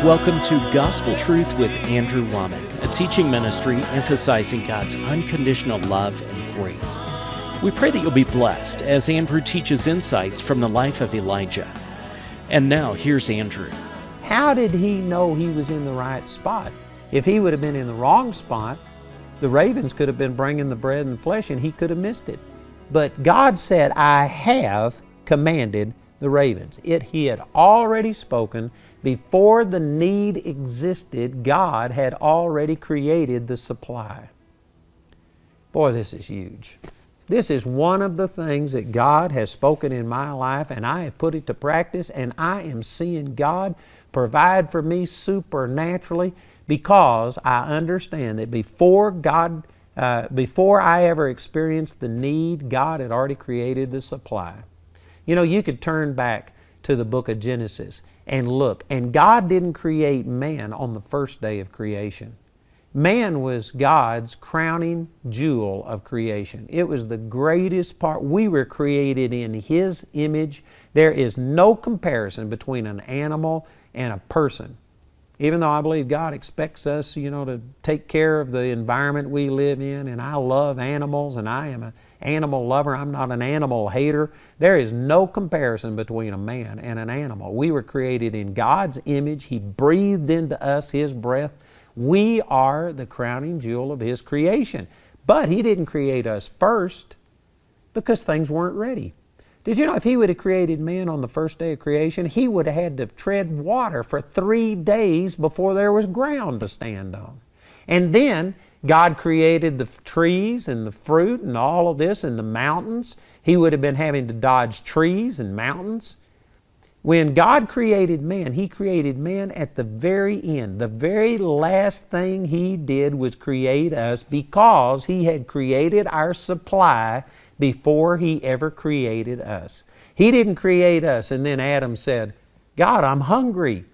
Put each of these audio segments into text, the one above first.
Welcome to Gospel Truth with Andrew Wommack, a teaching ministry emphasizing God's unconditional love and grace. We pray that you'll be blessed as Andrew teaches insights from the life of Elijah. And now, here's Andrew. How did he know he was in the right spot? If he would have been in the wrong spot, the ravens could have been bringing the bread and flesh and he could have missed it. But God said, I have commanded the ravens. He had already spoken. Before the need existed, God had already created the supply. Boy, this is huge. This is one of the things that God has spoken in my life, and I have put it to practice, and I am seeing God provide for me supernaturally because I understand that before I ever experienced the need, God had already created the supply. You know, you could turn back to the book of Genesis and look, and God didn't create man on the first day of creation. Man was God's crowning jewel of creation. It was the greatest part. We were created in His image. There is no comparison between an animal and a person. Even though I believe God expects us, to take care of the environment we live in, and I love animals, and I am an animal lover. I'm not an animal hater. There is no comparison between a man and an animal. We were created in God's image. He breathed into us His breath. We are the crowning jewel of His creation. But He didn't create us first because things weren't ready. Did you know if He would have created man on the first day of creation, He would have had to tread water for 3 days before there was ground to stand on. And then God created the trees and the fruit and all of this and the mountains. He would have been having to dodge trees and mountains. When God created man, He created man at the very end. The very last thing He did was create us because He had created our supply before He ever created us. He didn't create us and then Adam said, God, I'm hungry.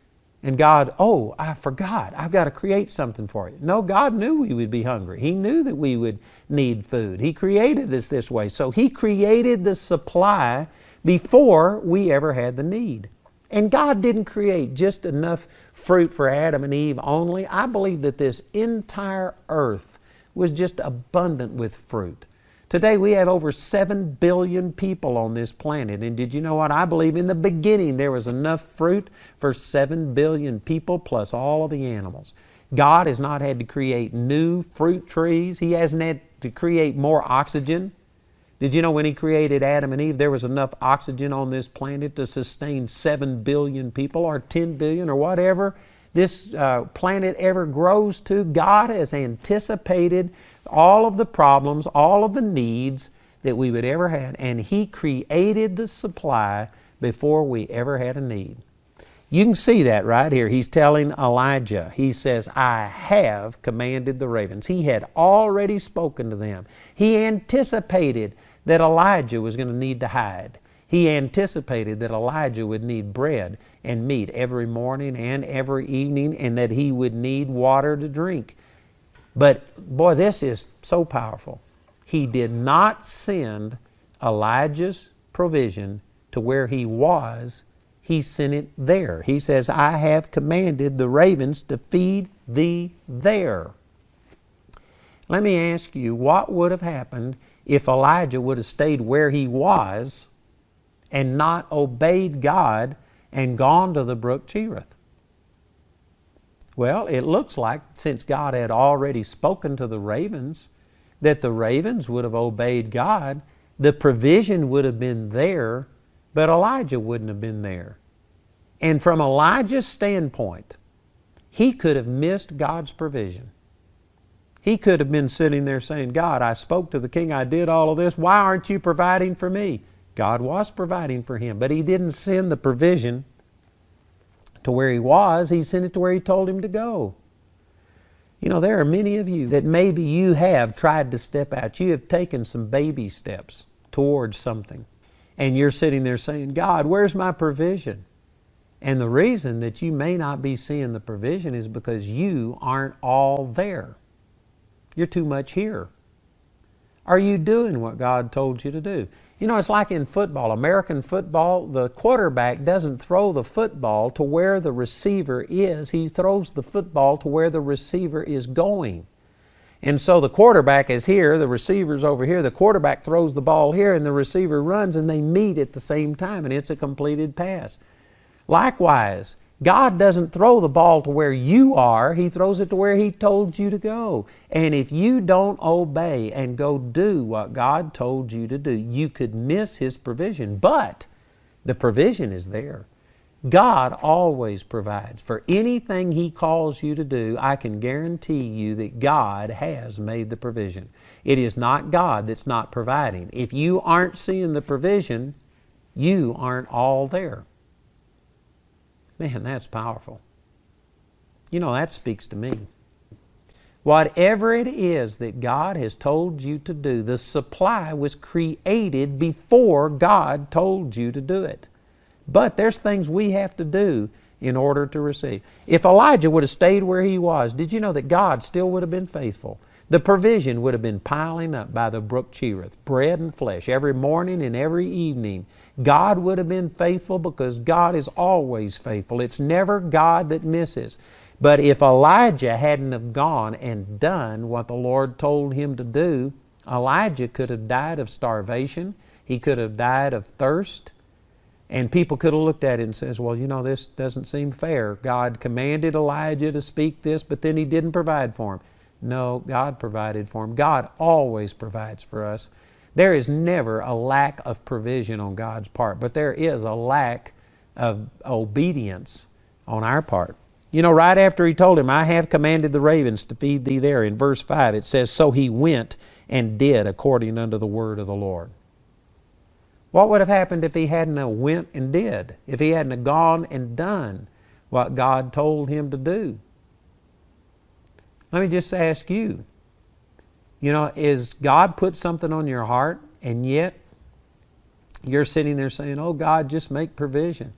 And God, oh, I forgot. I've got to create something for you. No, God knew we would be hungry. He knew that we would need food. He created us this way. So He created the supply before we ever had the need. And God didn't create just enough fruit for Adam and Eve only. I believe that this entire earth was just abundant with fruit. Today we have over 7 billion people on this planet. And did you know what? I believe in the beginning there was enough fruit for 7 billion people plus all of the animals. God has not had to create new fruit trees. He hasn't had to create more oxygen. Did you know when He created Adam and Eve, there was enough oxygen on this planet to sustain 7 billion people or 10 billion or whatever this planet ever grows to? God has anticipated all of the problems, all of the needs that we would ever have, and He created the supply before we ever had a need. You can see that right here. He's telling Elijah, he says, I have commanded the ravens. He had already spoken to them. He anticipated that Elijah was going to need to hide. He anticipated that Elijah would need bread and meat every morning and every evening, and that he would need water to drink. But boy, this is so powerful. He did not send Elijah's provision to where he was. He sent it there. He says, I have commanded the ravens to feed thee there. Let me ask you, what would have happened if Elijah would have stayed where he was and not obeyed God and gone to the brook Cherith? Well, it looks like since God had already spoken to the ravens, that the ravens would have obeyed God. The provision would have been there, but Elijah wouldn't have been there. And from Elijah's standpoint, he could have missed God's provision. He could have been sitting there saying, God, I spoke to the king, I did all of this. Why aren't you providing for me? God was providing for him, but He didn't send the provision to where he was. He sent it to where He told him to go. You know, there are many of you that maybe you have tried to step out. You have taken some baby steps towards something. And you're sitting there saying, God, where's my provision? And the reason that you may not be seeing the provision is because you aren't all there. You're too much here. Are you doing what God told you to do? You know, it's like in football, American football, the quarterback doesn't throw the football to where the receiver is. He throws the football to where the receiver is going. And so the quarterback is here, the receiver's over here, the quarterback throws the ball here, and the receiver runs, and they meet at the same time, and it's a completed pass. Likewise, God doesn't throw the ball to where you are. He throws it to where He told you to go. And if you don't obey and go do what God told you to do, you could miss His provision. But the provision is there. God always provides. For anything He calls you to do, I can guarantee you that God has made the provision. It is not God that's not providing. If you aren't seeing the provision, you aren't all there. Man, that's powerful. You know, that speaks to me. Whatever it is that God has told you to do, the supply was created before God told you to do it. But there's things we have to do in order to receive. If Elijah would have stayed where he was, did you know that God still would have been faithful? The provision would have been piling up by the brook Cherith, bread and flesh, every morning and every evening. God would have been faithful because God is always faithful. It's never God that misses. But if Elijah hadn't have gone and done what the Lord told him to do, Elijah could have died of starvation. He could have died of thirst. And people could have looked at it and says, well, you know, this doesn't seem fair. God commanded Elijah to speak this, but then He didn't provide for him. No, God provided for him. God always provides for us. There is never a lack of provision on God's part, but there is a lack of obedience on our part. You know, right after He told him, I have commanded the ravens to feed thee there, in verse 5, it says, so he went and did according unto the word of the Lord. What would have happened if he hadn't went and did? If he hadn't gone and done what God told him to do? Let me just ask you, you know, is God put something on your heart and yet you're sitting there saying, oh God, just make provision?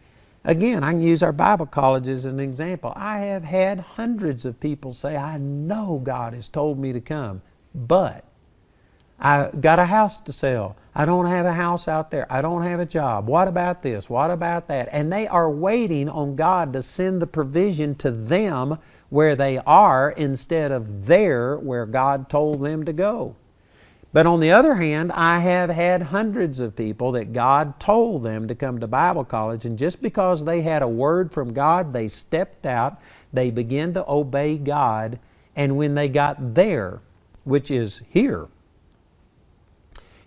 Again, I can use our Bible college as an example. I have had hundreds of people say, I know God has told me to come, but I got a house to sell. I don't have a house out there. I don't have a job. What about this? What about that? And they are waiting on God to send the provision to them where they are instead of there where God told them to go. But on the other hand, I have had hundreds of people that God told them to come to Bible college, and just because they had a word from God, they stepped out, they began to obey God, and when they got there, which is here,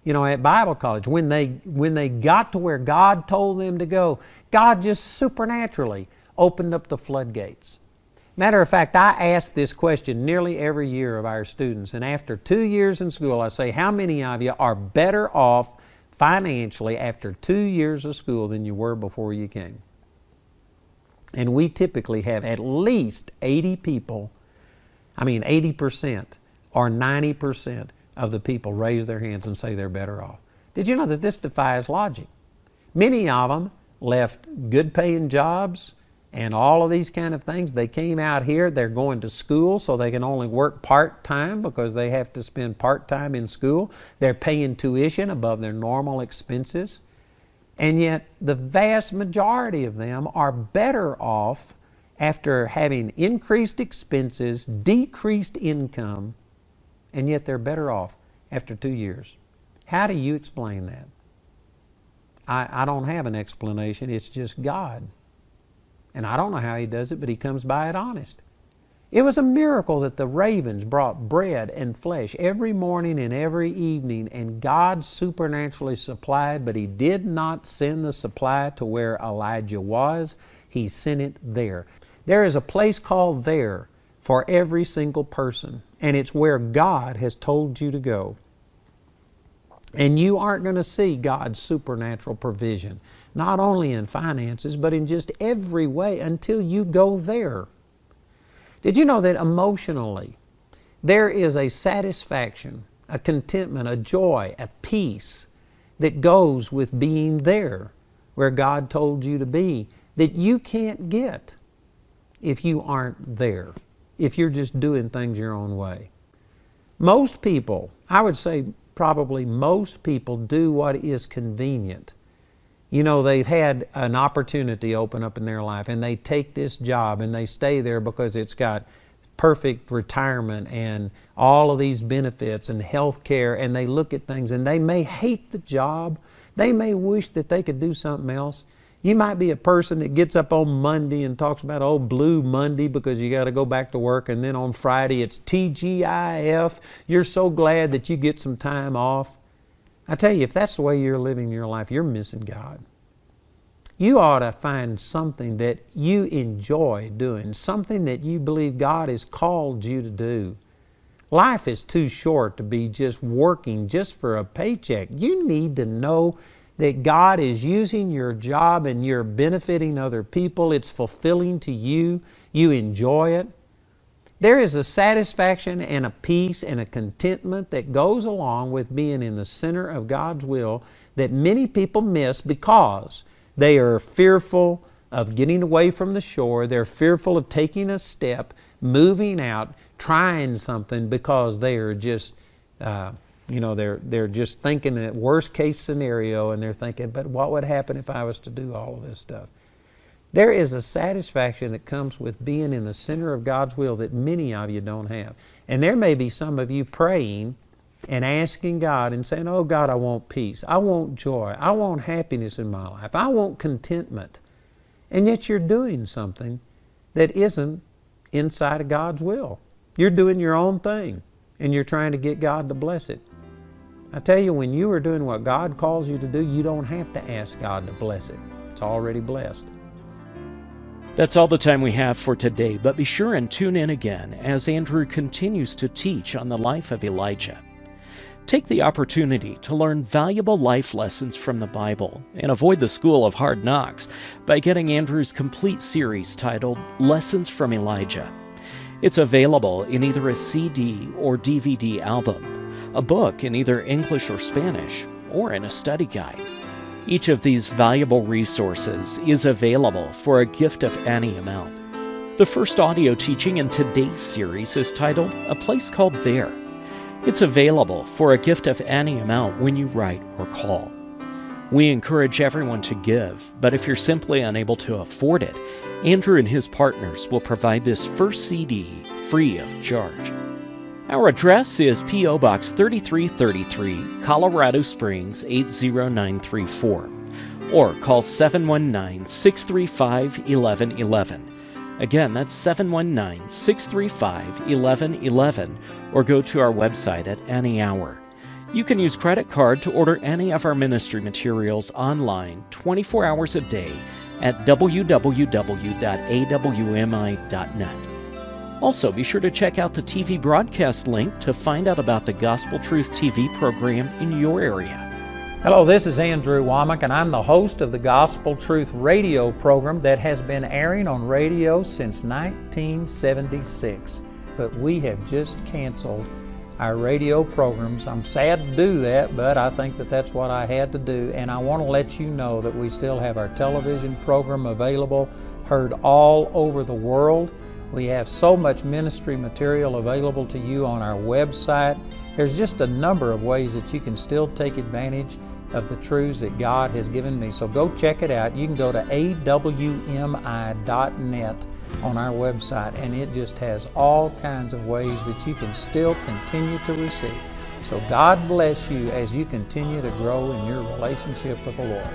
you know, at Bible college, when they got to where God told them to go, God just supernaturally opened up the floodgates. Matter of fact, I ask this question nearly every year of our students, and after 2 years in school, I say, how many of you are better off financially after 2 years of school than you were before you came? And we typically have at least 80% or 90% of the people raise their hands and say they're better off. Did you know that this defies logic? Many of them left good paying jobs and all of these kind of things. They came out here, they're going to school so they can only work part-time because they have to spend part-time in school. They're paying tuition above their normal expenses. And yet the vast majority of them are better off after having increased expenses, decreased income, and yet they're better off after 2 years. How do you explain that? I don't have an explanation. It's just God. And I don't know how He does it, but He comes by it honest. It was a miracle that the ravens brought bread and flesh every morning and every evening, and God supernaturally supplied, but He did not send the supply to where Elijah was. He sent it there. There is a place called there for every single person, and it's where God has told you to go. And you aren't going to see God's supernatural provision, not only in finances, but in just every way until you go there. Did you know that emotionally there is a satisfaction, a contentment, a joy, a peace that goes with being there where God told you to be that you can't get if you aren't there, if you're just doing things your own way? Most people, I would say probably most people do what is convenient. You know, they've had an opportunity open up in their life and they take this job and they stay there because it's got perfect retirement and all of these benefits and health care, and they look at things and they may hate the job. They may wish that they could do something else. You might be a person that gets up on Monday and talks about, oh, Blue Monday because you got to go back to work, and then on Friday it's TGIF. You're so glad that you get some time off. I tell you, if that's the way you're living your life, you're missing God. You ought to find something that you enjoy doing, something that you believe God has called you to do. Life is too short to be just working just for a paycheck. You need to know that God is using your job and you're benefiting other people. It's fulfilling to you. You enjoy it. There is a satisfaction and a peace and a contentment that goes along with being in the center of God's will that many people miss because they are fearful of getting away from the shore. They're fearful of taking a step, moving out, trying something because they are just, they're just thinking that worst case scenario, and they're thinking, but what would happen if I was to do all of this stuff? There is a satisfaction that comes with being in the center of God's will that many of you don't have. And there may be some of you praying and asking God and saying, oh God, I want peace. I want joy. I want happiness in my life. I want contentment. And yet you're doing something that isn't inside of God's will. You're doing your own thing and you're trying to get God to bless it. I tell you, when you are doing what God calls you to do, you don't have to ask God to bless it. It's already blessed. That's all the time we have for today, but be sure and tune in again as Andrew continues to teach on the life of Elijah. Take the opportunity to learn valuable life lessons from the Bible and avoid the school of hard knocks by getting Andrew's complete series titled Lessons from Elijah. It's available in either a CD or DVD album, a book in either English or Spanish, or in a study guide. Each of these valuable resources is available for a gift of any amount. The first audio teaching in today's series is titled A Place Called There. It's available for a gift of any amount when you write or call. We encourage everyone to give, but if you're simply unable to afford it, Andrew and his partners will provide this first CD free of charge. Our address is P.O. Box 3333, Colorado Springs 80934, or call 719-635-1111. Again, that's 719-635-1111, or go to our website at any hour. You can use credit card to order any of our ministry materials online 24 hours a day at www.awmi.net. Also, be sure to check out the TV broadcast link to find out about the Gospel Truth TV program in your area. Hello, this is Andrew Wommack, and I'm the host of the Gospel Truth radio program that has been airing on radio since 1976. But we have just canceled our radio programs. I'm sad to do that, but I think that that's what I had to do. And I want to let you know that we still have our television program available, heard all over the world. We have so much ministry material available to you on our website. There's just a number of ways that you can still take advantage of the truths that God has given me. So go check it out. You can go to awmi.net on our website, and it just has all kinds of ways that you can still continue to receive. So God bless you as you continue to grow in your relationship with the Lord.